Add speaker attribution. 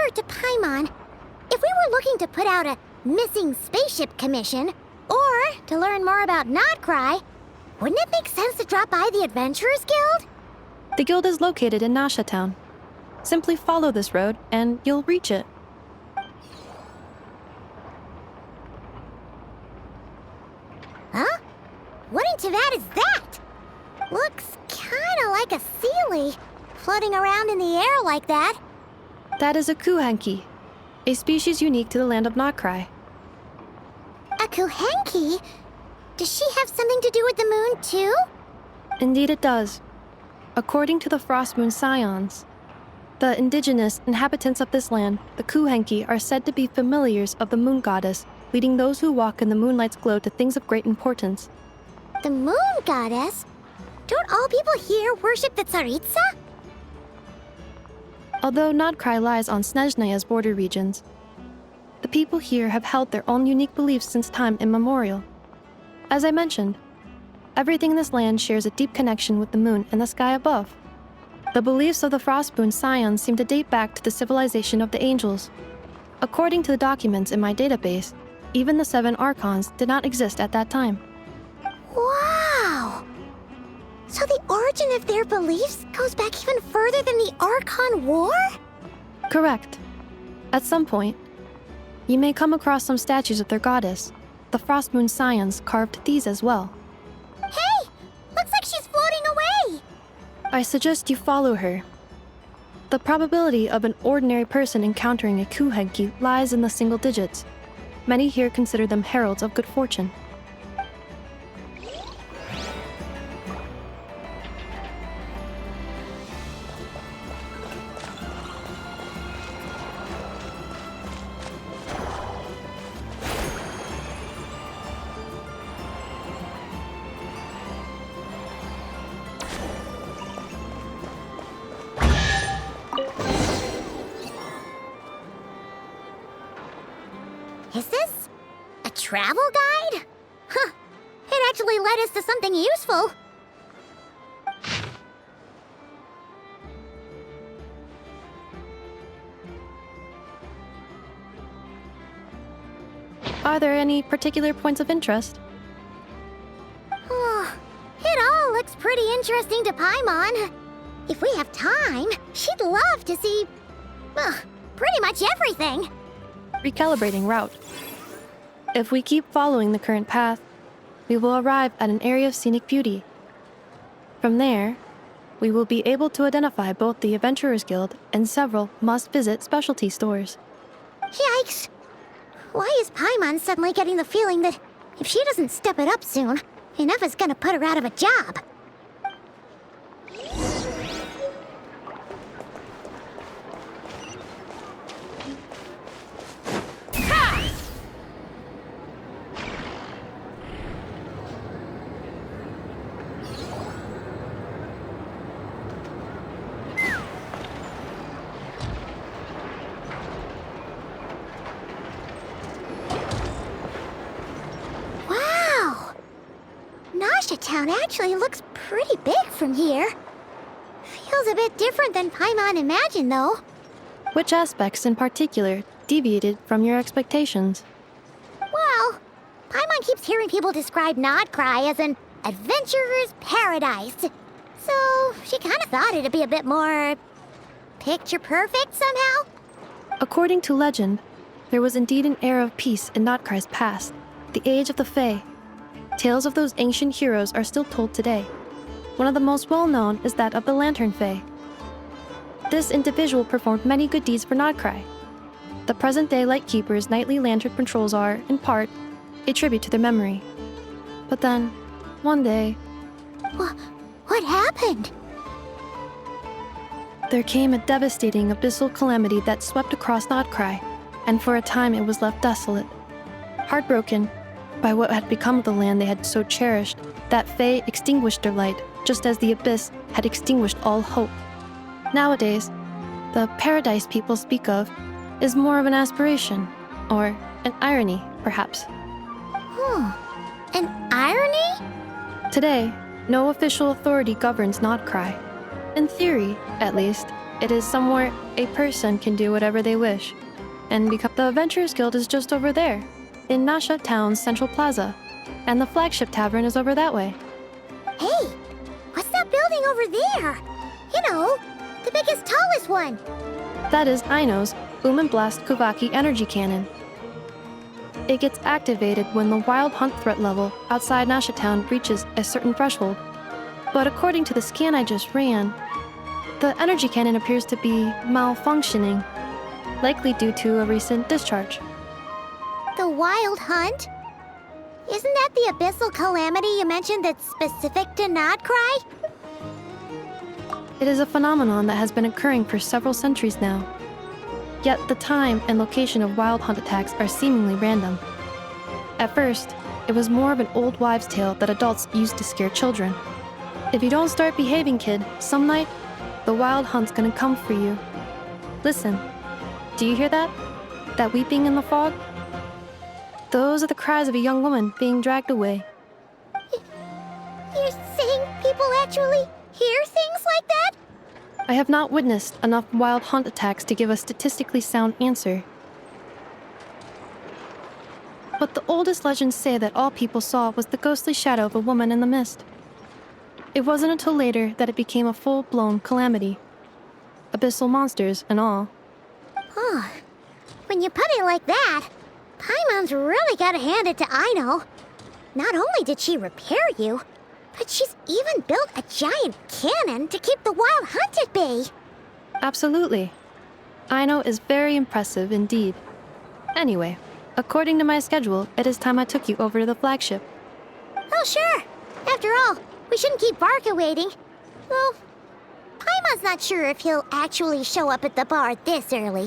Speaker 1: wonder to Paimon, if we were looking to put out a missing spaceship commission, or to learn more about Notcry, wouldn't it make sense to drop by the Adventurers Guild?
Speaker 2: The guild is located in Nasha Town. Simply follow this road and you'll reach it.
Speaker 1: Huh? What in Teyvat is that? Looks kinda like a Seelie, floating around in the air like that.
Speaker 2: That is a Kuhenki, a species unique to the land of Notcry.
Speaker 1: A Kuhenki? Does she have something to do with the moon, too?
Speaker 2: Indeed it does. According to the Frost Moon Scions, the indigenous inhabitants of this land, the Kuhenki, are said to be familiars of the moon goddess, leading those who walk in the moonlight's glow to things of great importance.
Speaker 1: The moon goddess? Don't all people here worship the Tsaritsa?
Speaker 2: Although Notcry lies on Snezhnaya's border regions, the people here have held their own unique beliefs since time immemorial. As I mentioned, everything in this land shares a deep connection with the moon and the sky above. The beliefs of the Frostmoon Scions seem to date back to the civilization of the angels. According to the documents in my database, even the 7 Archons did not exist at that time.
Speaker 1: Wow! So the origin of their beliefs goes back even further than the Archon War?
Speaker 2: Correct. At some point, you may come across some statues of their goddess. The Frostmoon Scions carved these as well.
Speaker 1: Hey! Looks like she's floating away!
Speaker 2: I suggest you follow her. The probability of an ordinary person encountering a Kuhenki lies in the single digits. Many here consider them heralds of good fortune.
Speaker 1: Is this a travel guide? Huh. It actually led us to something useful.
Speaker 2: Are there any particular points of interest?
Speaker 1: Oh, it all looks pretty interesting to Paimon. If we have time, she'd love to see, pretty much everything.
Speaker 2: Recalibrating route. If we keep following the current path, we will arrive at an area of scenic beauty. From there, we will be able to identify both the Adventurers Guild and several must-visit specialty stores.
Speaker 1: Yikes! Why is Paimon suddenly getting the feeling that if she doesn't step it up soon, enough is gonna put her out of a job? Town actually looks pretty big from here. Feels a bit different than Paimon imagined, though.
Speaker 2: Which aspects in particular deviated from your expectations?
Speaker 1: Well, Paimon keeps hearing people describe Notcry as an adventurer's paradise. So she kind of thought it'd be a bit more picture perfect somehow.
Speaker 2: According to legend, there was indeed an era of peace in Notcry's past, the age of the Fae. Tales of those ancient heroes are still told today. One of the most well-known is that of the Lantern Fae. This individual performed many good deeds for Notcry. The present-day Lightkeeper's nightly lantern patrols are, in part, a tribute to their memory. But then, one day...
Speaker 1: What happened?
Speaker 2: There came a devastating abyssal calamity that swept across Notcry, and for a time it was left desolate. Heartbroken by what had become of the land they had so cherished, that Fae extinguished their light, just as the abyss had extinguished all hope. Nowadays, the paradise people speak of is more of an aspiration, or an irony, perhaps.
Speaker 1: An irony?
Speaker 2: Today, no official authority governs Notcry. In theory, at least, It is somewhere a person can do whatever they wish, and become. The Adventurers Guild is just over there, in Nasha Town's Central Plaza, and the flagship tavern is over that way.
Speaker 1: Hey, what's that building over there? You know, the biggest, tallest one.
Speaker 2: That is Aino's Blast Kuvaki energy cannon. It gets activated when the wild hunt threat level outside Nasha Town reaches a certain threshold. But according to the scan I just ran, the energy cannon appears to be malfunctioning, likely due to a recent discharge.
Speaker 1: The wild hunt? Isn't that the abyssal calamity you mentioned that's specific to Nodcry?
Speaker 2: It is a phenomenon that has been occurring for several centuries now. Yet the time and location of wild hunt attacks are seemingly random. At first, it was more of an old wives' tale that adults used to scare children. If you don't start behaving, kid, some night, the wild hunt's gonna come for you. Listen, do you hear that? That weeping in the fog? Those are the cries of a young woman being dragged away.
Speaker 1: You're saying people actually hear things like that?
Speaker 2: I have not witnessed enough wild hunt attacks to give a statistically sound answer. But the oldest legends say that all people saw was the ghostly shadow of a woman in the mist. It wasn't until later that it became a full-blown calamity. Abyssal monsters and all.
Speaker 1: Oh, when you put it like that, Paimon's really gotta hand it to Aino. Not only did she repair you, but she's even built a giant cannon to keep the wild hunt at bay.
Speaker 2: Absolutely. Aino is very impressive indeed. Anyway, according to my schedule, it is time I took you over to the flagship.
Speaker 1: Oh, sure. After all, we shouldn't keep Barca waiting. Well, Paimon's not sure if he'll actually show up at the bar this early.